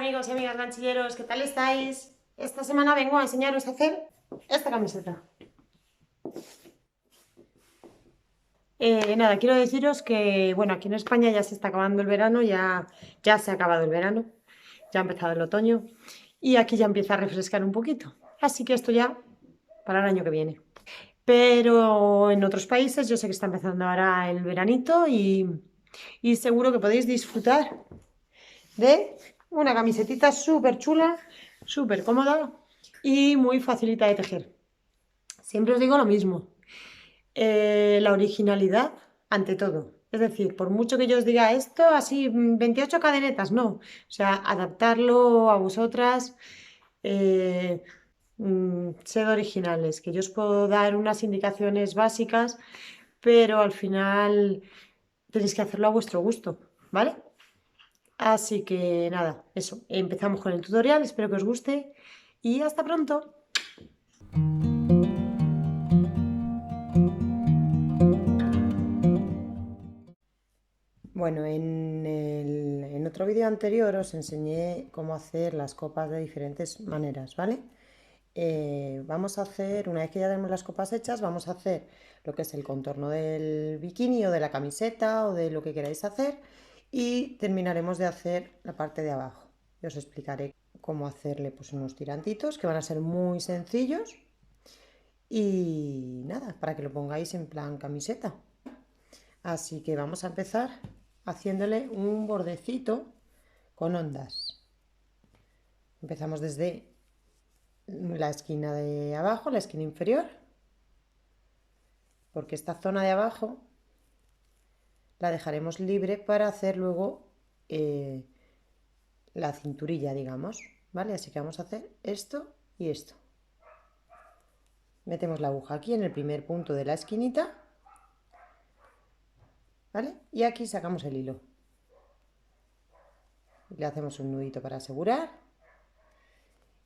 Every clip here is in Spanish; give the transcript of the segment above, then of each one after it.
amigos y amigas ganchilleros, ¿qué tal estáis? Esta semana vengo a enseñaros a hacer esta camiseta. Nada, quiero deciros que, bueno, aquí en España ya se está acabando el verano, ya se ha acabado el verano, ya ha empezado el otoño y aquí ya empieza a refrescar un poquito. Así que esto ya para el año que viene. Pero en otros países yo sé que está empezando ahora el veranito y seguro que podéis disfrutar de una camisetita súper chula, súper cómoda y muy facilita de tejer. Siempre os digo lo mismo, la originalidad ante todo. Es decir, por mucho que yo os diga esto, así 28 cadenetas, no. O sea, adaptarlo a vosotras, sed originales, que yo os puedo dar unas indicaciones básicas, pero al final tenéis que hacerlo a vuestro gusto, ¿vale? Así que nada, eso, empezamos con el tutorial, espero que os guste y hasta pronto. Bueno, en otro vídeo anterior os enseñé cómo hacer las copas de diferentes maneras, ¿vale? Vamos a hacer, una vez que ya tenemos las copas hechas, vamos a hacer lo que es el contorno del bikini o de la camiseta o de lo que queráis hacer y terminaremos de hacer la parte de abajo. Y os explicaré cómo hacerle pues unos tirantitos que van a ser muy sencillos y nada, para que lo pongáis en plan camiseta. Así que vamos a empezar haciéndole un bordecito con ondas. Empezamos desde la esquina de abajo, la esquina inferior, porque esta zona de abajo la dejaremos libre para hacer luego la cinturilla, digamos, ¿vale? Así que vamos a hacer esto y esto. Metemos la aguja aquí en el primer punto de la esquinita, ¿vale? Y aquí sacamos el hilo. Le hacemos un nudito para asegurar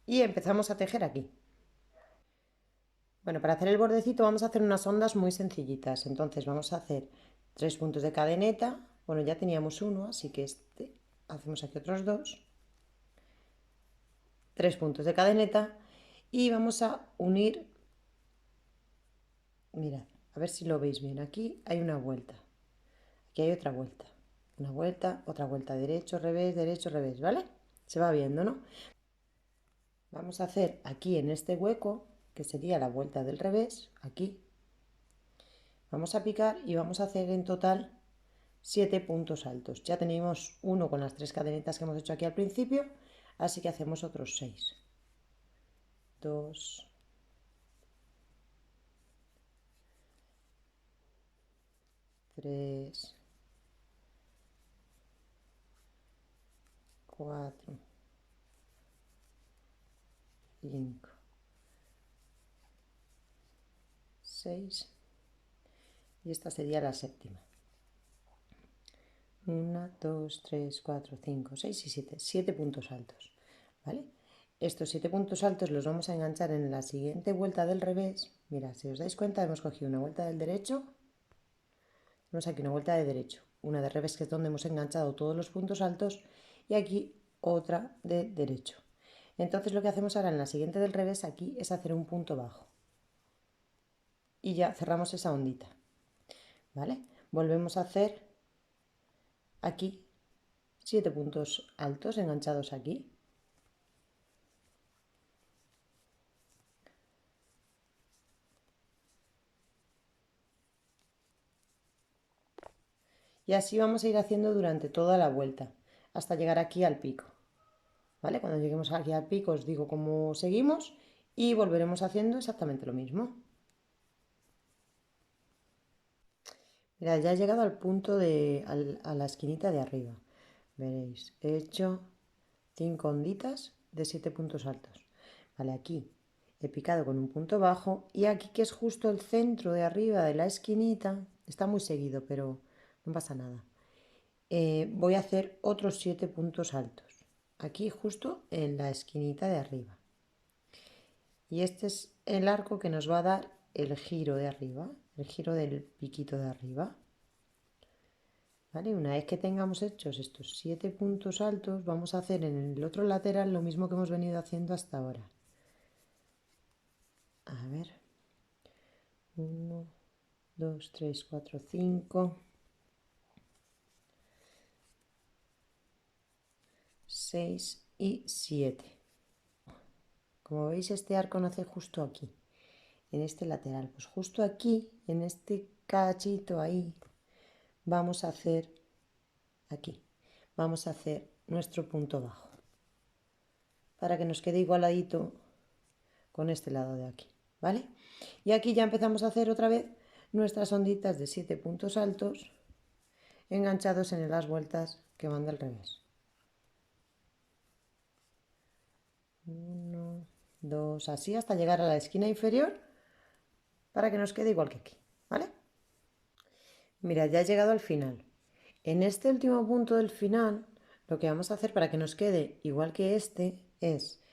y empezamos a tejer aquí. Bueno, para hacer el bordecito vamos a hacer unas ondas muy sencillitas. Entonces vamos a hacer 3 puntos de cadeneta. Bueno, ya teníamos uno, así que hacemos aquí otros 2. 3 puntos de cadeneta y vamos a unir. Mirad, a ver si lo veis bien. Aquí hay una vuelta. Aquí hay otra vuelta. Una vuelta, otra vuelta. Derecho, revés, ¿vale? Se va viendo, ¿no? Vamos a hacer aquí en este hueco, que sería la vuelta del revés, aquí. Vamos a picar y vamos a hacer en total 7 puntos altos. Ya tenemos uno con las 3 cadenetas que hemos hecho aquí al principio, así que hacemos otros 6. 2, 3, 4, 5, 6 y esta sería la séptima. 1, 2, 3, 4, 5, 6 y 7. 7 puntos altos, ¿vale? Estos 7 puntos altos los vamos a enganchar en la siguiente vuelta del revés. Mira, si os dais cuenta, hemos cogido una vuelta del derecho. Tenemos aquí una vuelta de derecho, una de revés, que es donde hemos enganchado todos los puntos altos, y aquí otra de derecho. Entonces lo que hacemos ahora en la siguiente del revés aquí es hacer un punto bajo. Y ya cerramos esa ondita, ¿vale? Volvemos a hacer aquí 7 puntos altos enganchados aquí. Y así vamos a ir haciendo durante toda la vuelta, hasta llegar aquí al pico. ¿Vale? Cuando lleguemos aquí al pico os digo cómo seguimos y volveremos haciendo exactamente lo mismo. Mira, ya he llegado al punto a la esquinita de arriba. Veréis, he hecho 5 onditas de 7 puntos altos. Vale, aquí he picado con un punto bajo y aquí, que es justo el centro de arriba de la esquinita, está muy seguido, pero no pasa nada. Voy a hacer otros 7 puntos altos. Aquí justo en la esquinita de arriba. Y este es el arco que nos va a dar el giro de arriba, el giro del piquito de arriba. ¿vale? Una vez que tengamos hechos estos 7 puntos altos, vamos a hacer en el otro lateral lo mismo que hemos venido haciendo hasta ahora. A ver, 1, 2, 3, 4, 5, 6 y 7. Como veis, este arco nace justo aquí, en este lateral. Pues justo aquí, en este cachito ahí, vamos a hacer aquí. Vamos a hacer nuestro punto bajo, para que nos quede igualadito con este lado de aquí, ¿vale? Y aquí ya empezamos a hacer otra vez nuestras onditas de 7 puntos altos enganchados en las vueltas que van del revés. 1, 2, así hasta llegar a la esquina inferior para que nos quede igual que aquí, ¿vale? Mira, ya he llegado al final. En este último punto del final, lo que vamos a hacer para que nos quede igual que este es,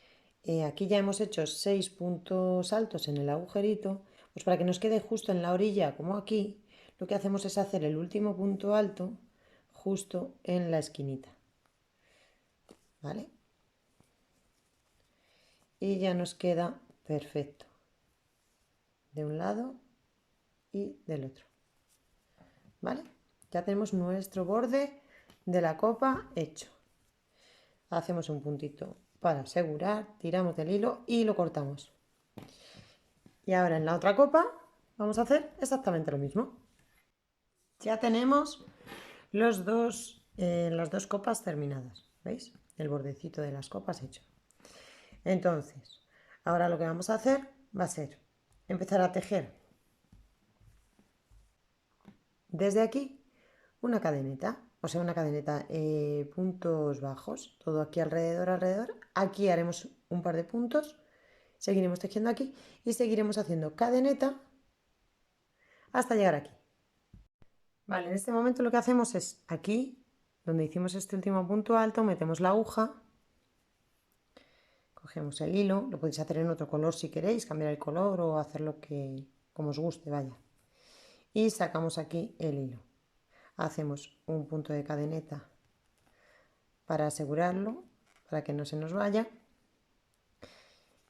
aquí ya hemos hecho 6 puntos altos en el agujerito, pues para que nos quede justo en la orilla como aquí, lo que hacemos es hacer el último punto alto justo en la esquinita, ¿vale? Y ya nos queda perfecto de un lado y del otro, ¿vale? Ya tenemos nuestro borde de la copa hecho. Hacemos un puntito para asegurar, tiramos del hilo y lo cortamos. Y ahora en la otra copa vamos a hacer exactamente lo mismo. Ya tenemos las dos copas terminadas, ¿veis? El bordecito de las copas hecho. Entonces, ahora lo que vamos a hacer va a ser empezar a tejer desde aquí una cadeneta, o sea, una cadeneta, puntos bajos, todo aquí alrededor. Aquí haremos un par de puntos, seguiremos tejiendo aquí y seguiremos haciendo cadeneta hasta llegar aquí. Vale, en este momento lo que hacemos es aquí, donde hicimos este último punto alto, metemos la aguja, cogemos el hilo, lo podéis hacer en otro color si queréis, cambiar el color o hacer lo que como os guste, vaya. Y sacamos aquí el hilo. Hacemos un punto de cadeneta para asegurarlo, para que no se nos vaya.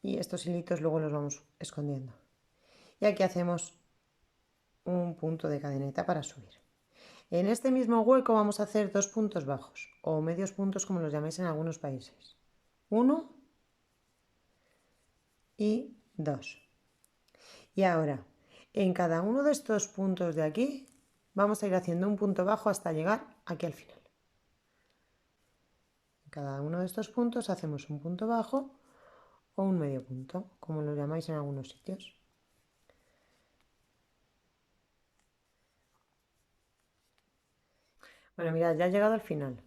Y estos hilitos luego los vamos escondiendo. Y aquí hacemos un punto de cadeneta para subir. En este mismo hueco vamos a hacer 2 puntos bajos o medios puntos como los llamáis en algunos países. 1 y 2. Y ahora, en cada uno de estos puntos de aquí vamos a ir haciendo un punto bajo hasta llegar aquí al final. En cada uno de estos puntos hacemos un punto bajo o un medio punto, como lo llamáis en algunos sitios. Bueno, mirad, ya he llegado al final,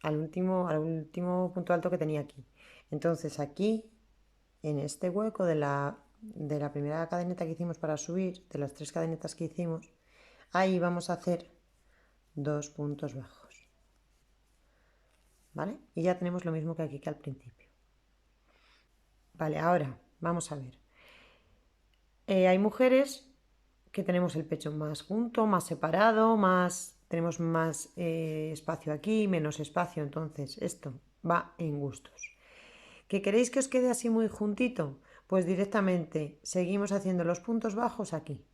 al último punto alto que tenía aquí. Entonces aquí, en este hueco de la primera cadeneta que hicimos para subir, de las 3 cadenetas que hicimos, ahí vamos a hacer 2 puntos bajos, ¿vale? Y ya tenemos lo mismo que aquí que al principio. Vale, ahora vamos a ver. Hay mujeres que tenemos el pecho más junto, más separado, tenemos más espacio aquí, menos espacio, entonces esto va en gustos. ¿Que queréis que os quede así muy juntito? Pues directamente seguimos haciendo los puntos bajos aquí.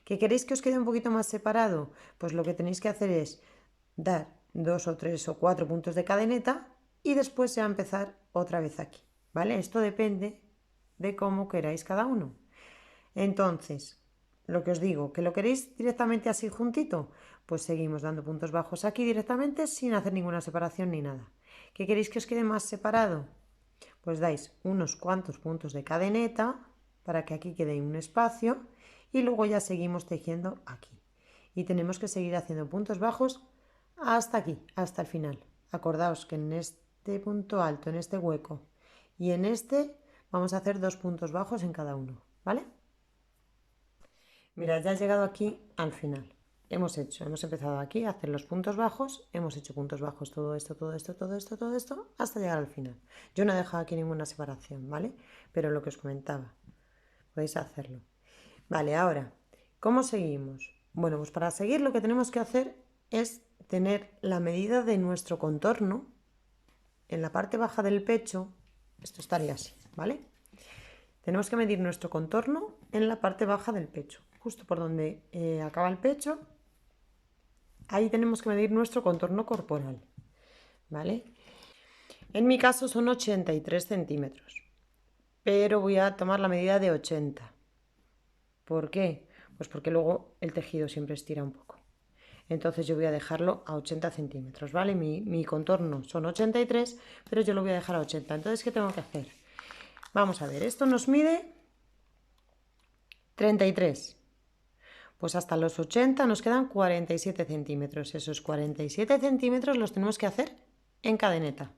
¿Que queréis que os quede un poquito más separado? Pues lo que tenéis que hacer es dar 2 o 3 o 4 puntos de cadeneta y después ya empezar otra vez aquí, ¿vale? Esto depende de cómo queráis cada uno. Entonces, lo que os digo, que lo queréis directamente así juntito, pues seguimos dando puntos bajos aquí directamente sin hacer ninguna separación ni nada. ¿Que queréis que os quede más separado? Pues dais unos cuantos puntos de cadeneta para que aquí quede un espacio y luego ya seguimos tejiendo aquí. Y tenemos que seguir haciendo puntos bajos hasta aquí, hasta el final. Acordaos que en este punto alto, en este hueco y en este vamos a hacer 2 puntos bajos en cada uno, ¿vale? Mirad, ya he llegado aquí al final. Hemos empezado aquí a hacer los puntos bajos, hemos hecho puntos bajos, todo esto, hasta llegar al final. Yo no he dejado aquí ninguna separación, ¿vale? Pero lo que os comentaba, podéis hacerlo. Vale, ahora, ¿cómo seguimos? Bueno, pues para seguir lo que tenemos que hacer es tener la medida de nuestro contorno en la parte baja del pecho. Esto estaría así, ¿vale? Tenemos que medir nuestro contorno en la parte baja del pecho, justo por donde acaba el pecho. Ahí tenemos que medir nuestro contorno corporal, ¿vale? En mi caso son 83 centímetros, pero voy a tomar la medida de 80. ¿Por qué? Pues porque luego el tejido siempre estira un poco. Entonces yo voy a dejarlo a 80 centímetros, ¿vale? Mi contorno son 83, pero yo lo voy a dejar a 80. Entonces, ¿qué tengo que hacer? Vamos a ver, esto nos mide 33. Pues hasta los 80 nos quedan 47 centímetros. Esos 47 centímetros los tenemos que hacer en cadeneta.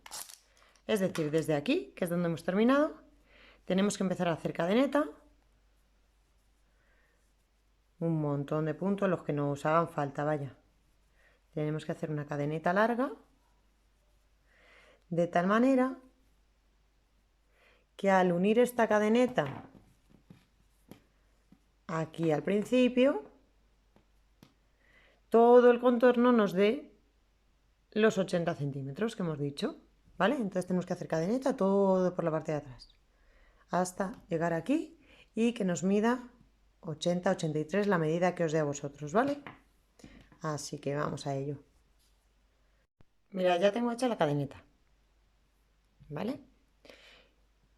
Es decir, desde aquí, que es donde hemos terminado, tenemos que empezar a hacer cadeneta. Un montón de puntos, los que nos hagan falta, vaya. Tenemos que hacer una cadeneta larga, de tal manera que al unir esta cadeneta aquí al principio, todo el contorno nos dé los 80 centímetros que hemos dicho, ¿vale? Entonces tenemos que hacer cadeneta todo por la parte de atrás, hasta llegar aquí y que nos mida 80, 83, la medida que os dé a vosotros, ¿vale? Así que vamos a ello. Mira, ya tengo hecha la cadeneta, ¿vale?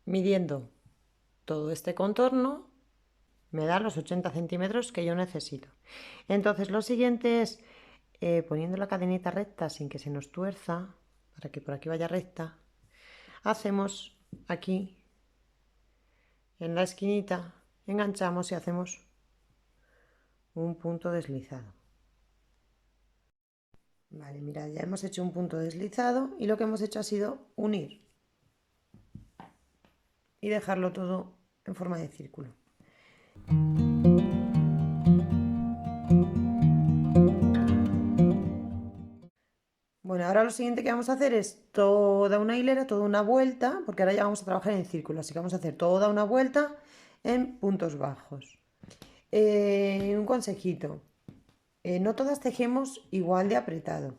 Midiendo todo este contorno me da los 80 centímetros que yo necesito. Entonces lo siguiente es poniendo la cadenita recta sin que se nos tuerza, para que por aquí vaya recta, hacemos aquí en la esquinita, enganchamos y hacemos un punto deslizado. Vale, mirad, ya hemos hecho un punto deslizado y lo que hemos hecho ha sido unir y dejarlo todo en forma de círculo. Bueno, ahora lo siguiente que vamos a hacer es toda una hilera, toda una vuelta, porque ahora ya vamos a trabajar en círculo, así que vamos a hacer toda una vuelta en puntos bajos. Un consejito, no todas tejemos igual de apretado,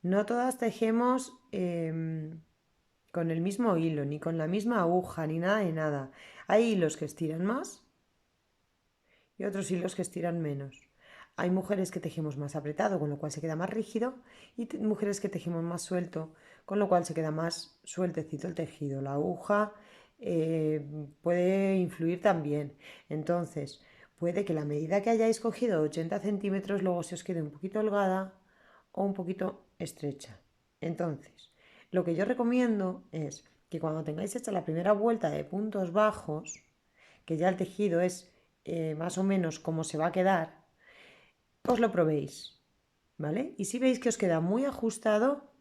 no todas tejemos con el mismo hilo, ni con la misma aguja, ni nada de nada. Hay hilos que estiran más y otros hilos que estiran menos. Hay mujeres que tejemos más apretado, con lo cual se queda más rígido, y mujeres que tejemos más suelto, con lo cual se queda más sueltecito el tejido. La aguja puede influir también. Entonces, puede que la medida que hayáis cogido, 80 centímetros, luego se os quede un poquito holgada o un poquito estrecha. Entonces, lo que yo recomiendo es que cuando tengáis hecha la primera vuelta de puntos bajos, que ya el tejido es más o menos cómo se va a quedar, os lo probéis, ¿vale? Y si veis que os queda muy ajustado,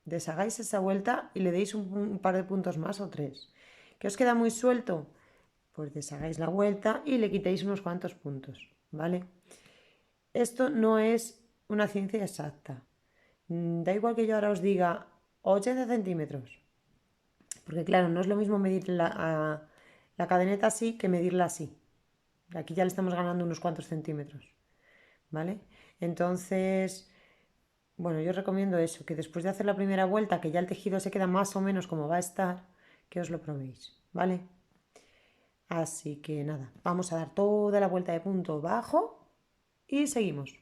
deshagáis esa vuelta y le deis un par de puntos más o 3. ¿Que os queda muy suelto? Pues deshagáis la vuelta y le quitéis unos cuantos puntos, ¿vale? Esto no es una ciencia exacta. Da igual que yo ahora os diga 80 centímetros, porque claro, no es lo mismo medir la cadeneta así que medirla así. Aquí ya le estamos ganando unos cuantos centímetros, ¿vale? Entonces, bueno, yo recomiendo eso, que después de hacer la primera vuelta, que ya el tejido se queda más o menos como va a estar, que os lo probéis, ¿vale? Así que nada, vamos a dar toda la vuelta de punto bajo y seguimos.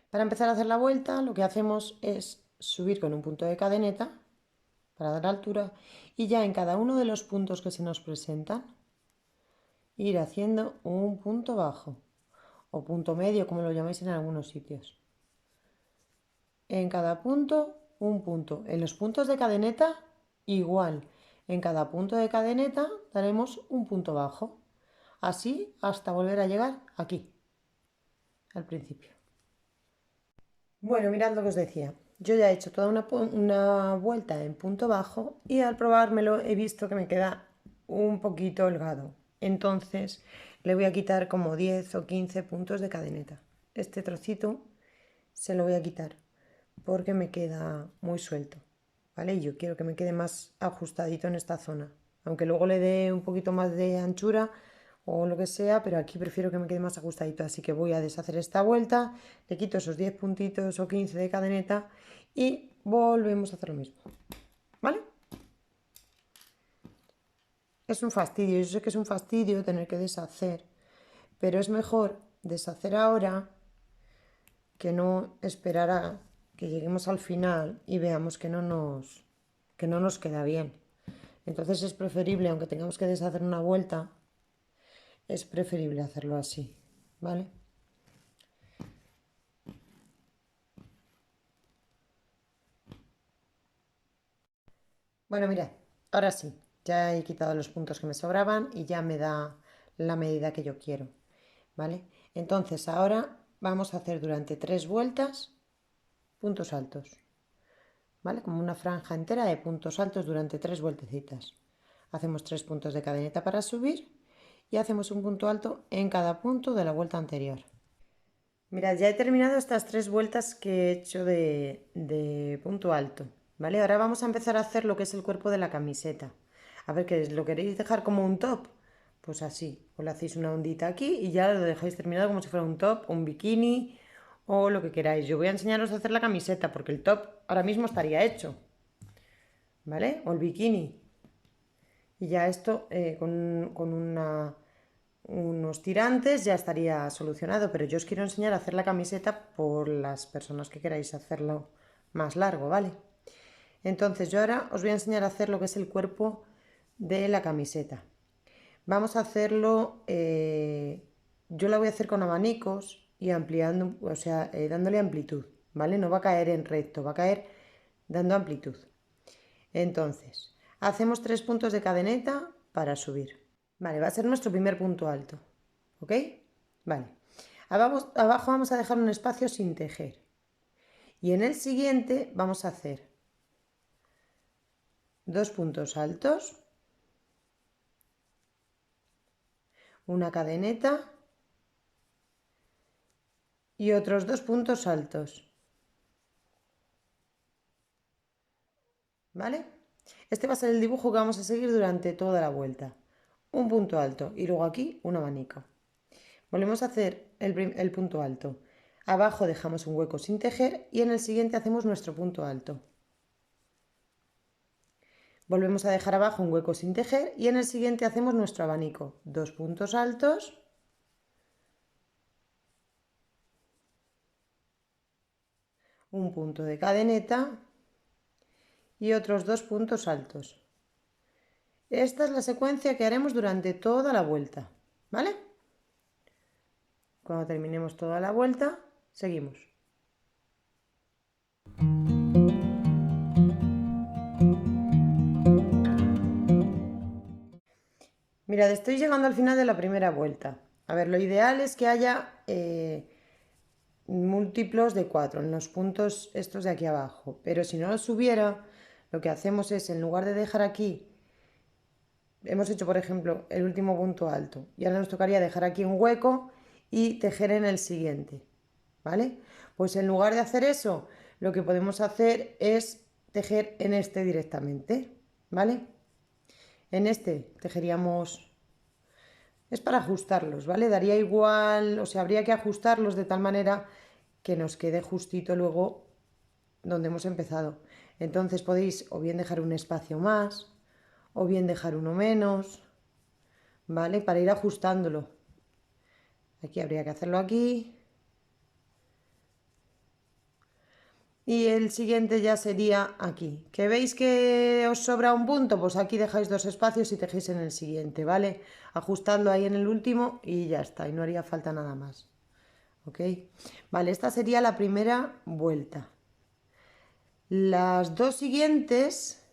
Para empezar a hacer la vuelta, lo que hacemos es subir con un punto de cadeneta para dar altura y ya en cada uno de los puntos que se nos presentan, ir haciendo un punto bajo o punto medio, como lo llamáis en algunos sitios. En cada punto, un punto. En los puntos de cadeneta, igual. En cada punto de cadeneta daremos un punto bajo. Así hasta volver a llegar aquí, al principio. Bueno, mirad lo que os decía. Yo ya he hecho toda una vuelta en punto bajo y al probármelo he visto que me queda un poquito holgado. Entonces le voy a quitar como 10 o 15 puntos de cadeneta. Este trocito se lo voy a quitar porque me queda muy suelto, ¿vale? Y yo quiero que me quede más ajustadito en esta zona. Aunque luego le dé un poquito más de anchura, o lo que sea, pero aquí prefiero que me quede más ajustadito, así que voy a deshacer esta vuelta, le quito esos 10 puntitos o 15 de cadeneta y volvemos a hacer lo mismo, ¿vale? Es un fastidio, yo sé que es un fastidio tener que deshacer, pero es mejor deshacer ahora que no esperar a que lleguemos al final y veamos que no nos queda bien. Entonces es preferible, aunque tengamos que deshacer una vuelta, es preferible hacerlo así, ¿vale? Bueno, mirad, ahora sí, ya he quitado los puntos que me sobraban y ya me da la medida que yo quiero, ¿vale? Entonces ahora vamos a hacer durante 3 vueltas puntos altos, ¿vale? Como una franja entera de puntos altos durante 3 vueltecitas. Hacemos 3 puntos de cadeneta para subir y hacemos un punto alto en cada punto de la vuelta anterior. Mirad, ya he terminado estas 3 vueltas que he hecho de punto alto, ¿vale? Ahora vamos a empezar a hacer lo que es el cuerpo de la camiseta. A ver, ¿qué lo queréis dejar como un top? Pues así, os le hacéis una ondita aquí y ya lo dejáis terminado como si fuera un top, un bikini o lo que queráis. Yo voy a enseñaros a hacer la camiseta porque el top ahora mismo estaría hecho, ¿vale? O el bikini. Y ya esto con unos tirantes ya estaría solucionado, pero yo os quiero enseñar a hacer la camiseta por las personas que queráis hacerlo más largo, ¿vale? Entonces yo ahora os voy a enseñar a hacer lo que es el cuerpo de la camiseta. Vamos a hacerlo, yo la voy a hacer con abanicos y ampliando, o sea, dándole amplitud, ¿vale? No va a caer en recto, va a caer dando amplitud. Entonces, hacemos 3 puntos de cadeneta para subir. Vale, va a ser nuestro primer punto alto, ¿ok? Vale. Abajo vamos a dejar un espacio sin tejer. Y en el siguiente vamos a hacer 2 puntos altos, una cadeneta y otros 2 puntos altos. ¿Vale? Este va a ser el dibujo que vamos a seguir durante toda la vuelta. Un punto alto y luego aquí un abanico. Volvemos a hacer el punto alto. Abajo dejamos un hueco sin tejer y en el siguiente hacemos nuestro punto alto. Volvemos a dejar abajo un hueco sin tejer y en el siguiente hacemos nuestro abanico. 2 puntos altos, un punto de cadeneta y otros 2 puntos altos. Esta es la secuencia que haremos durante toda la vuelta, ¿vale? Cuando terminemos toda la vuelta, seguimos. Mirad, estoy llegando al final de la primera vuelta. A ver, lo ideal es que haya múltiplos de 4 en los puntos estos de aquí abajo, pero si no los hubiera, lo que hacemos es, en lugar de dejar aquí, hemos hecho por ejemplo el último punto alto y ahora nos tocaría dejar aquí un hueco y tejer en el siguiente, ¿vale? Pues en lugar de hacer eso, lo que podemos hacer es tejer en este directamente, ¿vale? En este tejeríamos, es para ajustarlos, ¿vale? Daría igual, o sea, habría que ajustarlos de tal manera que nos quede justito luego donde hemos empezado. Entonces podéis o bien dejar un espacio más o bien dejar uno menos, ¿vale? Para ir ajustándolo. Aquí habría que hacerlo aquí. Y el siguiente ya sería aquí. ¿Que veis que os sobra un punto? Pues aquí dejáis 2 espacios y tejéis en el siguiente, ¿vale? Ajustadlo ahí en el último y ya está, y no haría falta nada más. ¿Ok? Vale, esta sería la primera vuelta. Las 2 siguientes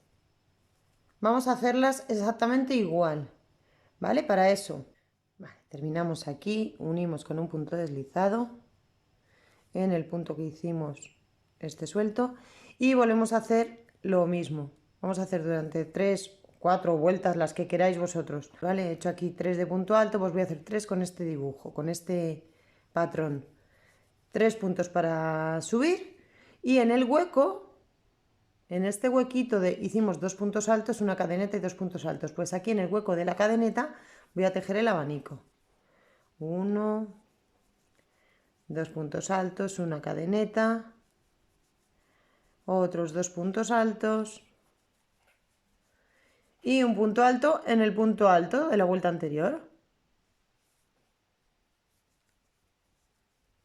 vamos a hacerlas exactamente igual, ¿vale? Para eso, vale, terminamos aquí, unimos con un punto deslizado en el punto que hicimos este suelto y volvemos a hacer lo mismo. Vamos a hacer durante 3, 4 vueltas, las que queráis vosotros, ¿vale? He hecho aquí 3 de punto alto, pues voy a hacer 3 con este dibujo, con este patrón. 3 puntos para subir y en el hueco, en este huequito hicimos 2 puntos altos, una cadeneta y 2 puntos altos. Pues aquí en el hueco de la cadeneta voy a tejer el abanico. 1, 2 puntos altos, una cadeneta, otros 2 puntos altos y un punto alto en el punto alto de la vuelta anterior.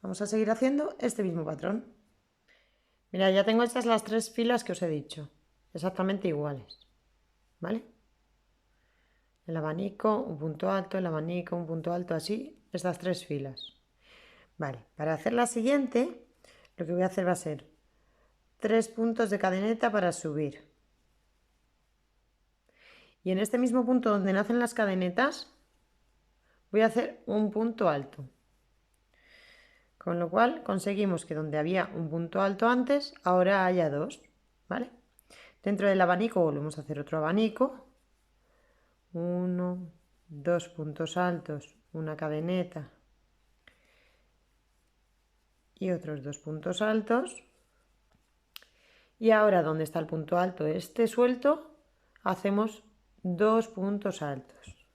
Vamos a seguir haciendo este mismo patrón. Mira, ya tengo hechas las 3 filas que os he dicho, exactamente iguales, ¿vale? El abanico, un punto alto, el abanico, un punto alto, así, estas 3 filas. Vale, para hacer la siguiente, lo que voy a hacer va a ser 3 puntos de cadeneta para subir. Y en este mismo punto donde nacen las cadenetas, voy a hacer un punto alto. Con lo cual conseguimos que donde había un punto alto antes, ahora haya 2, ¿vale? Dentro del abanico volvemos a hacer otro abanico. 1, 2 puntos altos, una cadeneta y otros 2 puntos altos. Y ahora donde está el punto alto este suelto, hacemos 2 puntos altos.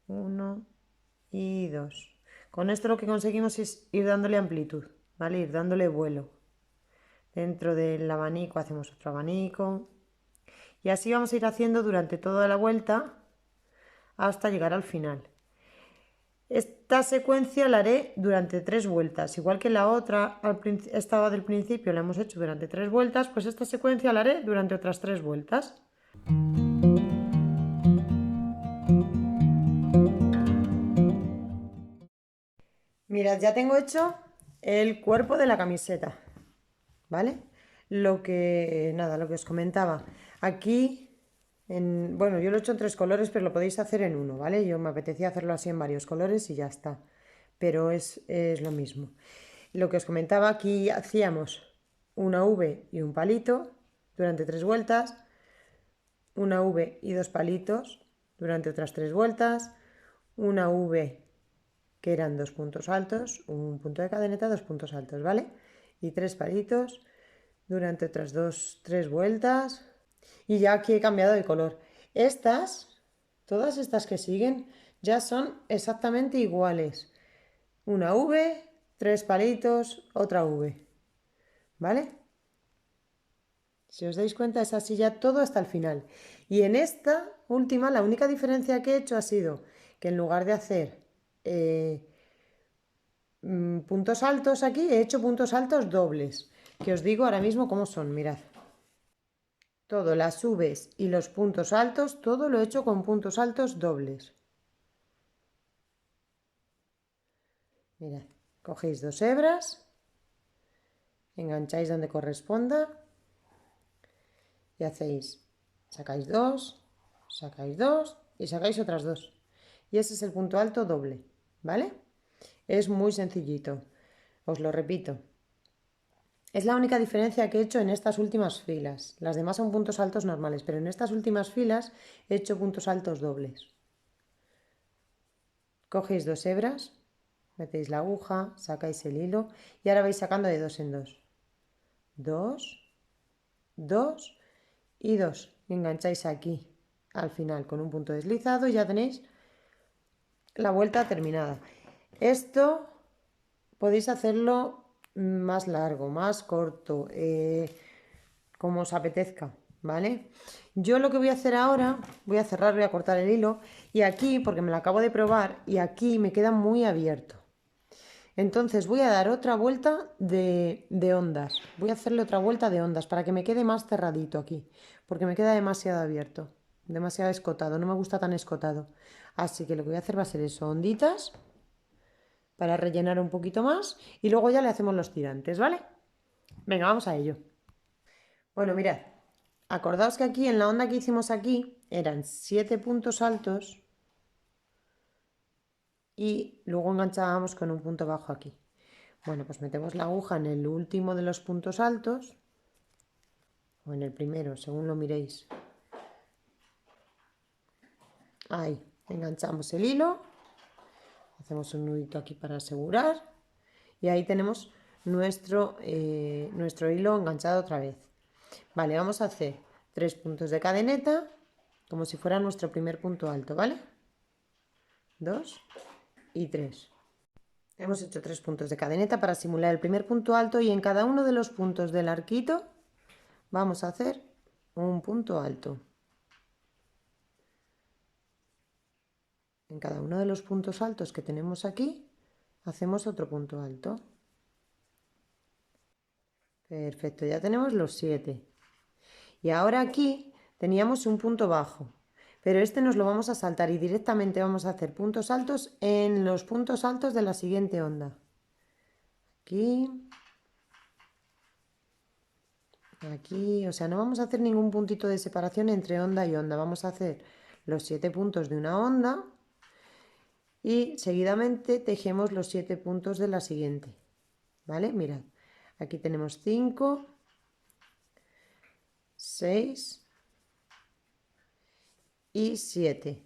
1 y 2. Con esto lo que conseguimos es ir dándole amplitud, ¿vale? Ir dándole vuelo. Dentro del abanico hacemos otro abanico. Y así vamos a ir haciendo durante toda la vuelta hasta llegar al final. Esta secuencia la haré durante 3 vueltas, igual que la otra, esta del principio la hemos hecho durante 3 vueltas, pues esta secuencia la haré durante otras 3 vueltas. Mirad, ya tengo hecho el cuerpo de la camiseta, ¿vale? Lo que os comentaba. Aquí, bueno, yo lo he hecho en 3 colores, pero lo podéis hacer en uno, ¿vale? Yo me apetecía hacerlo así en varios colores y ya está. Pero es lo mismo. Lo que os comentaba, aquí hacíamos una V y un palito durante 3 vueltas, una V y 2 palitos durante otras 3 vueltas, una V que eran 2 puntos altos, un punto de cadeneta, 2 puntos altos, ¿vale? Y 3 palitos durante otras 3 vueltas. Y ya aquí he cambiado de color. Todas estas que siguen, ya son exactamente iguales. Una V, 3 palitos, otra V, ¿vale? Si os dais cuenta, es así ya todo hasta el final. Y en esta última, la única diferencia que he hecho ha sido que en lugar de hacer puntos altos aquí, he hecho puntos altos dobles, que os digo ahora mismo cómo son, mirad. Todo, las V's y los puntos altos, todo lo he hecho con puntos altos dobles. Mirad, cogéis 2 hebras, engancháis donde corresponda y sacáis 2 y sacáis otras 2. Y ese es el punto alto doble, ¿vale? Es muy sencillito, os lo repito. Es la única diferencia que he hecho en estas últimas filas. Las demás son puntos altos normales, pero en estas últimas filas he hecho puntos altos dobles. Cogéis 2 hebras, metéis la aguja, sacáis el hilo y ahora vais sacando de 2 en 2. 2, 2 y 2. Y engancháis aquí al final con un punto deslizado y ya tenéis la vuelta terminada. Esto podéis hacerlo más largo, más corto, como os apetezca, ¿vale? Yo lo que voy a hacer ahora, voy a cerrar, voy a cortar el hilo y aquí, porque me lo acabo de probar, y aquí me queda muy abierto. Entonces voy a dar otra vuelta de ondas, voy a hacerle otra vuelta de ondas para que me quede más cerradito aquí, porque me queda demasiado abierto, demasiado escotado, no me gusta tan escotado. Así que lo que voy a hacer va a ser eso, onditas, para rellenar un poquito más y luego ya le hacemos los tirantes, ¿vale? Venga, vamos a ello. Bueno, mirad, acordaos que aquí en la onda que hicimos aquí eran 7 puntos altos y luego enganchábamos con un punto bajo aquí. Bueno, pues metemos la aguja en el último de los puntos altos o en el primero, según lo miréis. Ahí, enganchamos el hilo, hacemos un nudito aquí para asegurar y ahí tenemos nuestro hilo enganchado otra vez. Vale, vamos a hacer 3 puntos de cadeneta como si fuera nuestro primer punto alto, ¿vale? 2 y 3. Hemos hecho 3 puntos de cadeneta para simular el primer punto alto y en cada uno de los puntos del arquito vamos a hacer un punto alto. En cada uno de los puntos altos que tenemos aquí hacemos otro punto alto. Perfecto, ya tenemos los 7. Y ahora aquí teníamos un punto bajo, pero este nos lo vamos a saltar y directamente vamos a hacer puntos altos en los puntos altos de la siguiente onda. Aquí, aquí, o sea, no vamos a hacer ningún puntito de separación entre onda y onda. Vamos a hacer los 7 puntos de una onda y seguidamente tejemos los 7 puntos de la siguiente. ¿Vale? Mirad, aquí tenemos 5, 6 y 7.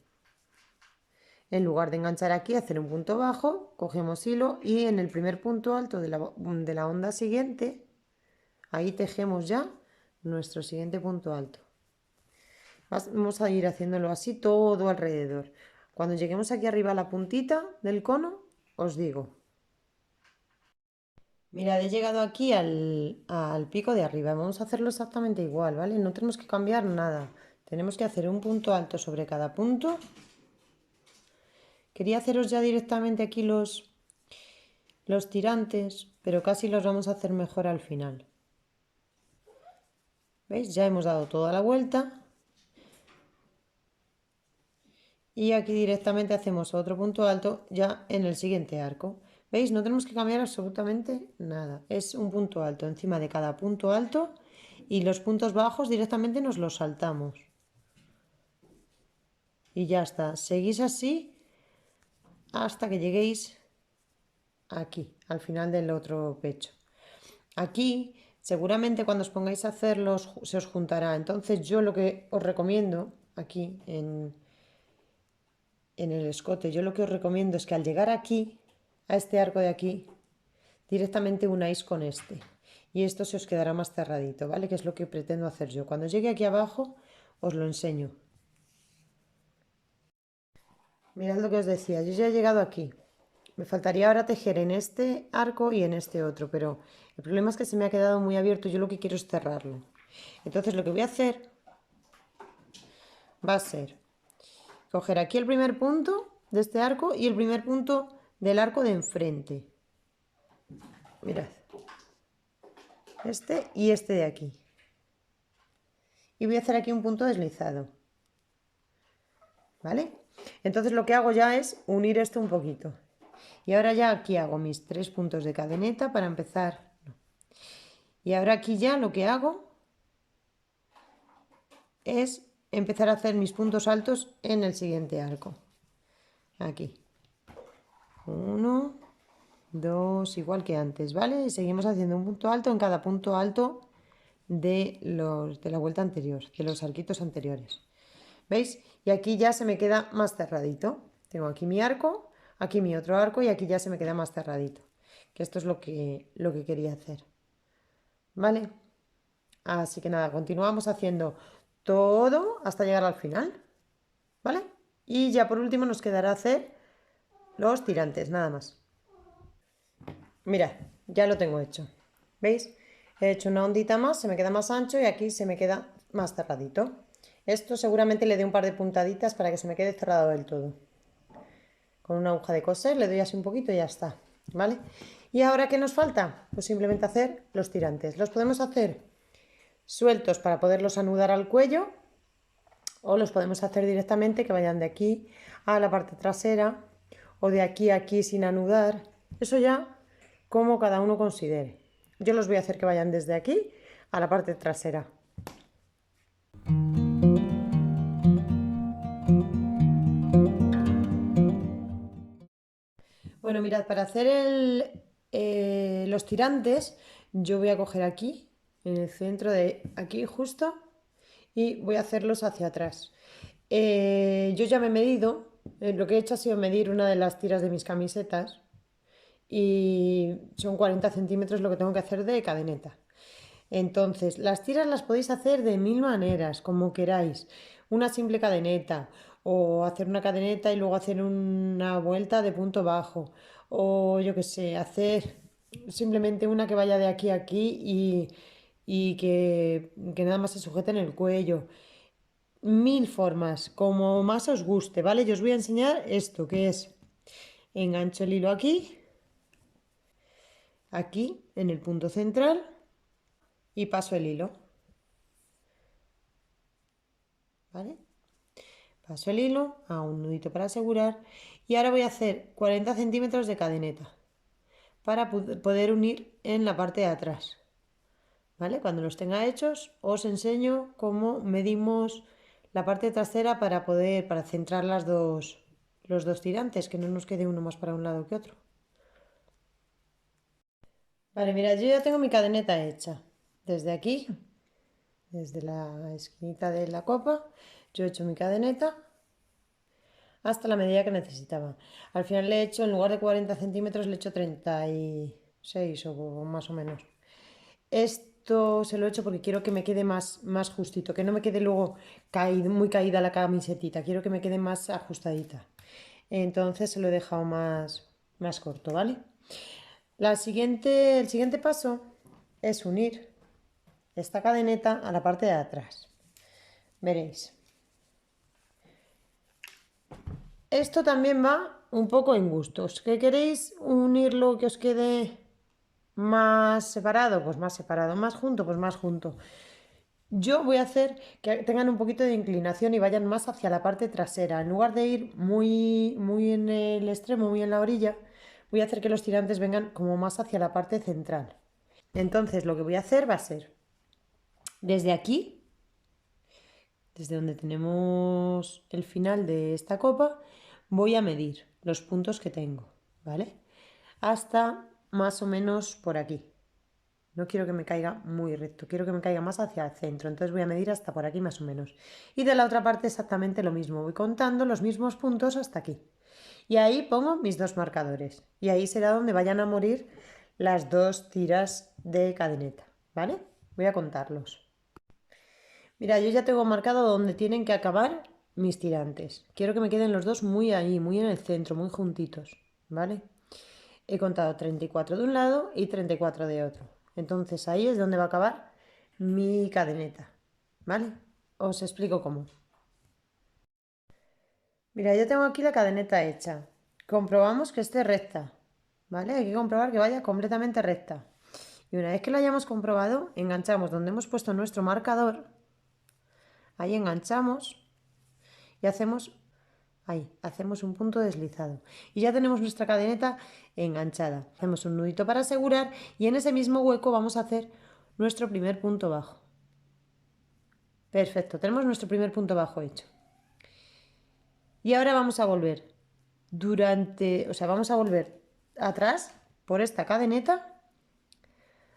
En lugar de enganchar aquí, hacer un punto bajo, cogemos hilo y en el primer punto alto de la onda siguiente, ahí tejemos ya nuestro siguiente punto alto. Vamos a ir haciéndolo así todo alrededor. Cuando lleguemos aquí arriba a la puntita del cono, os digo. Mirad, he llegado aquí al pico de arriba. Vamos a hacerlo exactamente igual, ¿vale? No tenemos que cambiar nada. Tenemos que hacer un punto alto sobre cada punto. Quería haceros ya directamente aquí los tirantes, pero casi los vamos a hacer mejor al final. ¿Veis? Ya hemos dado toda la vuelta. Y aquí directamente hacemos otro punto alto ya en el siguiente arco. ¿Veis? No tenemos que cambiar absolutamente nada. Es un punto alto encima de cada punto alto y los puntos bajos directamente nos los saltamos. Y ya está. Seguís así hasta que lleguéis aquí, al final del otro pecho. Aquí, seguramente cuando os pongáis a hacerlos se os juntará. Entonces yo lo que os recomiendo aquí en el escote, yo lo que os recomiendo es que al llegar aquí, a este arco de aquí, directamente unáis con este. Y esto se os quedará más cerradito, ¿vale? Que es lo que pretendo hacer yo. Cuando llegue aquí abajo, os lo enseño. Mirad lo que os decía, yo ya he llegado aquí. Me faltaría ahora tejer en este arco y en este otro, pero el problema es que se me ha quedado muy abierto. Yo lo que quiero es cerrarlo. Entonces lo que voy a hacer va a ser coger aquí el primer punto de este arco y el primer punto del arco de enfrente. Mirad. Este y este de aquí. Y voy a hacer aquí un punto deslizado. ¿Vale? Entonces lo que hago ya es unir esto un poquito. Y ahora ya aquí hago mis 3 puntos de cadeneta para empezar. Y ahora aquí ya lo que hago es empezar a hacer mis puntos altos en el siguiente arco. Aquí. 1, 2, igual que antes, ¿vale? Y seguimos haciendo un punto alto en cada punto alto de la vuelta anterior, de los arquitos anteriores. ¿Veis? Y aquí ya se me queda más cerradito. Tengo aquí mi arco, aquí mi otro arco y aquí ya se me queda más cerradito. Que esto es lo que quería hacer. ¿Vale? Así que nada, continuamos haciendo todo hasta llegar al final. ¿Vale? Y ya por último nos quedará hacer los tirantes, nada más. Mirad, ya lo tengo hecho. ¿Veis? He hecho una ondita más, se me queda más ancho y aquí se me queda más cerradito. Esto seguramente le dé un par de puntaditas para que se me quede cerrado del todo. Con una aguja de coser le doy así un poquito y ya está, ¿vale? ¿Y ahora qué nos falta? Pues simplemente hacer los tirantes. Los podemos hacer sueltos para poderlos anudar al cuello o los podemos hacer directamente que vayan de aquí a la parte trasera o de aquí a aquí sin anudar. Eso ya como cada uno considere. Yo los voy a hacer que vayan desde aquí a la parte trasera. Bueno, mirad, para hacer los tirantes, yo voy a coger aquí, en el centro de aquí justo, y voy a hacerlos hacia atrás. Yo ya me he medido, lo que he hecho ha sido medir una de las tiras de mis camisetas y son 40 centímetros lo que tengo que hacer de cadeneta. Entonces, las tiras las podéis hacer de 1000 maneras, como queráis. Una simple cadeneta o hacer una cadeneta y luego hacer una vuelta de punto bajo, o yo qué sé, hacer simplemente una que vaya de aquí a aquí y que nada más se sujete en el cuello. Mil formas, como más os guste, ¿vale? Yo os voy a enseñar esto, que es engancho el hilo aquí, aquí, en el punto central y paso el hilo, ¿vale? Paso el hilo, a un nudito para asegurar y ahora voy a hacer 40 centímetros de cadeneta para poder unir en la parte de atrás, ¿vale? Cuando los tenga hechos os enseño cómo medimos la parte trasera para centrar los dos tirantes, que no nos quede uno más para un lado que otro. Vale, mira, yo ya tengo mi cadeneta hecha. Desde aquí, desde la esquinita de la copa, yo he hecho mi cadeneta hasta la medida que necesitaba. Al final le he hecho, en lugar de 40 centímetros, le he hecho 36 o más o menos. Esto se lo he hecho porque quiero que me quede más justito, que no me quede luego muy caída la camisetita, quiero que me quede más ajustadita. Entonces se lo he dejado más corto, ¿vale? El siguiente paso es unir esta cadeneta a la parte de atrás. Veréis. Esto también va un poco en gustos. ¿Qué queréis unirlo que os quede más separado? Pues más separado. Más junto, pues más junto. Yo voy a hacer que tengan un poquito de inclinación y vayan más hacia la parte trasera. En lugar de ir muy en el extremo, muy en la orilla, voy a hacer que los tirantes vengan como más hacia la parte central. Entonces lo que voy a hacer va a ser desde aquí, desde donde tenemos el final de esta copa, voy a medir los puntos que tengo, ¿vale? Hasta más o menos por aquí. No quiero que me caiga muy recto, quiero que me caiga más hacia el centro, entonces voy a medir hasta por aquí más o menos. Y de la otra parte exactamente lo mismo, voy contando los mismos puntos hasta aquí. Y ahí pongo mis dos marcadores. Y ahí será donde vayan a morir las dos tiras de cadeneta, ¿vale? Voy a contarlos. Mira, yo ya tengo marcado donde tienen que acabar mis tirantes. Quiero que me queden los dos muy ahí, muy en el centro, muy juntitos, ¿vale? He contado 34 de un lado y 34 de otro. Entonces ahí es donde va a acabar mi cadeneta, ¿vale? Os explico cómo. Mira, yo tengo aquí la cadeneta hecha. Comprobamos que esté recta, ¿vale? Hay que comprobar que vaya completamente recta. Y una vez que lo hayamos comprobado, enganchamos donde hemos puesto nuestro marcador. Ahí enganchamos y hacemos un punto deslizado. Y ya tenemos nuestra cadeneta enganchada. Hacemos un nudito para asegurar y en ese mismo hueco vamos a hacer nuestro primer punto bajo. Perfecto, tenemos nuestro primer punto bajo hecho. Y ahora vamos a volver vamos a volver atrás por esta cadeneta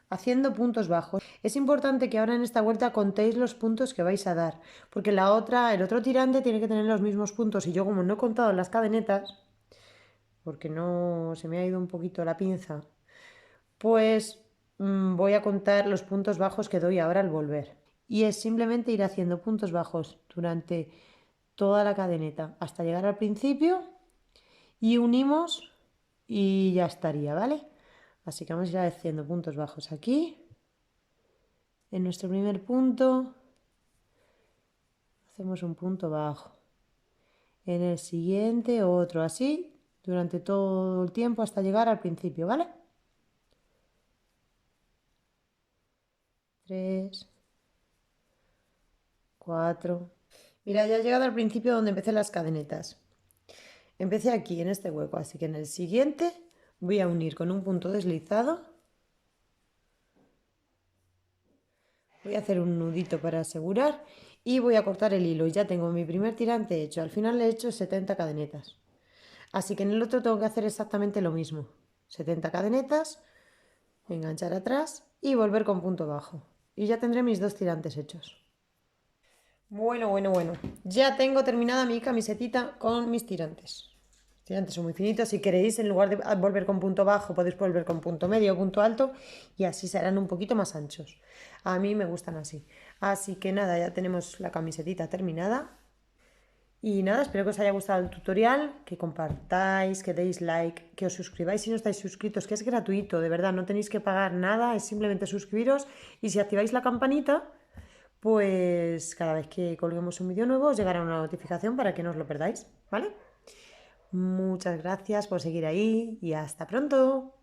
haciendo puntos bajos. Es importante que ahora en esta vuelta contéis los puntos que vais a dar, porque el otro tirante tiene que tener los mismos puntos y yo como no he contado las cadenetas, porque no se me ha ido un poquito la pinza, pues voy a contar los puntos bajos que doy ahora al volver. Y es simplemente ir haciendo puntos bajos durante toda la cadeneta hasta llegar al principio y unimos y ya estaría, ¿vale? Así que vamos a ir haciendo puntos bajos aquí. En nuestro primer punto hacemos un punto bajo. En el siguiente otro, así durante todo el tiempo hasta llegar al principio, ¿vale? 3, 4. Mira, ya he llegado al principio donde empecé las cadenetas. Empecé aquí en este hueco, así que en el siguiente voy a unir con un punto deslizado. Voy a hacer un nudito para asegurar y voy a cortar el hilo. Ya tengo mi primer tirante hecho. Al final le he hecho 70 cadenetas. Así que en el otro tengo que hacer exactamente lo mismo. 70 cadenetas, enganchar atrás y volver con punto bajo. Y ya tendré mis dos tirantes hechos. Bueno. Ya tengo terminada mi camisetita con mis tirantes. Los tirantes son muy finitos. Si queréis, en lugar de volver con punto bajo, podéis volver con punto medio o punto alto y así serán un poquito más anchos. A mí me gustan así. Así que nada, ya tenemos la camisetita terminada. Y nada, espero que os haya gustado el tutorial, que compartáis, que deis like, que os suscribáis si no estáis suscritos, que es gratuito, de verdad, no tenéis que pagar nada, es simplemente suscribiros y si activáis la campanita, pues cada vez que colguemos un vídeo nuevo os llegará una notificación para que no os lo perdáis, ¿vale? Muchas gracias por seguir ahí y hasta pronto.